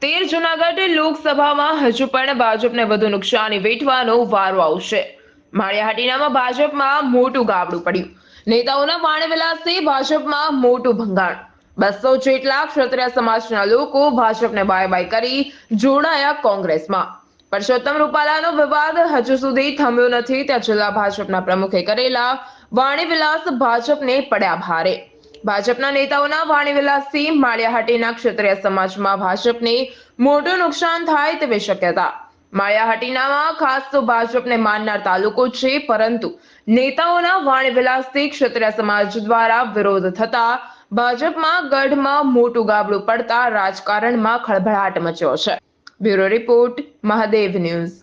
તેર જૂનાગઢ લોકસભામાં હજુ પણ ભાજપને વધુ નુકસાની વેઠવાનો વારો આવશે। માળિયાહાટીનામાં ભાજપમાં મોટું ગાબડું પડ્યું। નેતાઓના વાણીવિલાસથી ભાજપમાં મોટું ભંગાણ। 200 જેટલા ક્ષત્રિય સમાજના લોકો ભાજપને બાય બાય કરી જોડાયા કોંગ્રેસમાં। પરસોત્તમ રૂપાલાનો વિવાદ હજુ સુધી થમ્યો નથી, ત્યાં જિલ્લા ભાજપના પ્રમુખે કરેલા વાણીવિલાસ ભાજપને પડ્યા ભારે। ભાજપના નેતાઓના વાણીવિલાસથી માળિયાહાટીના ક્ષત્રિય સમાજમાં ભાજપને મોટું નુકસાન થાય તેવી શક્યતા। માળિયાહાટીનામાં ખાસ તો ભાજપને માનનાર તાલુકો છે, પરંતુ નેતાઓના વાણીવિલાસથી ક્ષત્રિય સમાજ દ્વારા વિરોધ થતા ભાજપમાં ગઢમાં મોટું ગાબડું પડતા રાજકારણમાં ખળભળાટ મચ્યો છે। Bureau report, Mahadev news.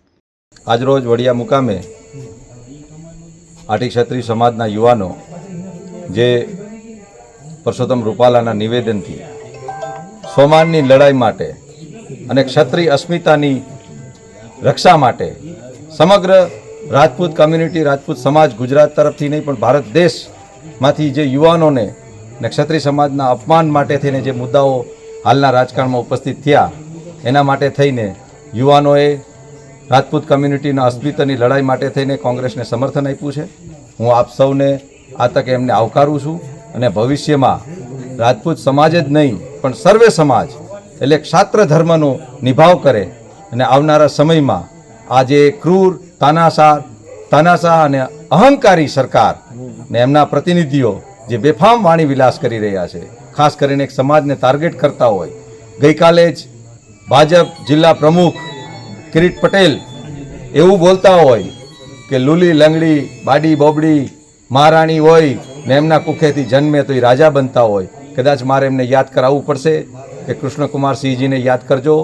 આજરોજ વડિયા મુકામે આટી ક્ષત્રિય સમાજના યુવાનો જે પરસોત્તમ રૂપાલાના નિવેદનથી સ્વમાનની લડાઈ માટે અને ક્ષત્રિય અસ્મિતાની રક્ષા માટે સમગ્ર રાજપૂત કમ્યુનિટી, રાજપૂત સમાજ ગુજરાત તરફથી નહીં પણ ભારત દેશમાંથી જે યુવાનોને ને ક્ષત્રિય સમાજના અપમાન માટે થઈને જે મુદ્દાઓ હાલના રાજકારણમાં ઉપસ્થિત થયા, એના માટે થઈને યુવાનોએ રાજપૂત કમ્યુનિટીના અસ્મિતાની લડાઈ માટે થઈને કોંગ્રેસને સમર્થન આપ્યું છે। હું આપ સૌને આ તકે એમને આવકારું છું અને ભવિષ્યમાં રાજપૂત સમાજ જ નહીં પણ સર્વે સમાજ એટલે ક્ષાત્ર ધર્મનો નિભાવ કરે અને આવનારા સમયમાં આ જે ક્રૂર તાનાશાહ અને અહંકારી સરકાર ને એમના પ્રતિનિધિઓ જે બેફામ વાણી વિલાસ કરી રહ્યા છે, ખાસ કરીને એક સમાજને ટાર્ગેટ કરતા હોય। ગઈકાલે જ ભાજપ જિલ્લા પ્રમુખ કિરીટ પટેલ એવું બોલતા હોય કે લુલી લંગડી બાડી બોબડી મહારાણી હોય ને એમના કુખેથી જન્મે તો એ રાજા બનતા હોય। કદાચ મારે એમને યાદ કરાવવું પડશે કે કૃષ્ણકુમારસિંહજીને યાદ કરજો।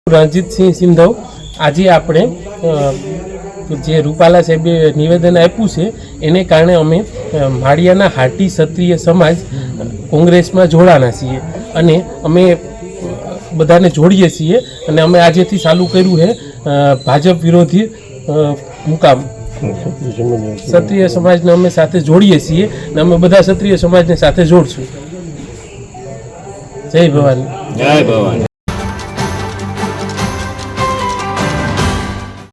રણજીતસિંહ સિંધવ, આજે આપણે જે રૂપાલા સાહેબે નિવેદન આપ્યું છે એને કારણે અમે માળિયાના હાટી ક્ષત્રિય સમાજ કોંગ્રેસમાં જોડાના છીએ અને અમે બધાને જોડીએ છીએ અને અમે આજેથી ચાલુ કર્યું છે ભાજપ વિરોધી મુકામ। ક્ષત્રિય સમાજને અમે સાથે જોડીએ છીએ અને અમે બધા ક્ષત્રિય સમાજને સાથે જોડશું। જય ભવાની।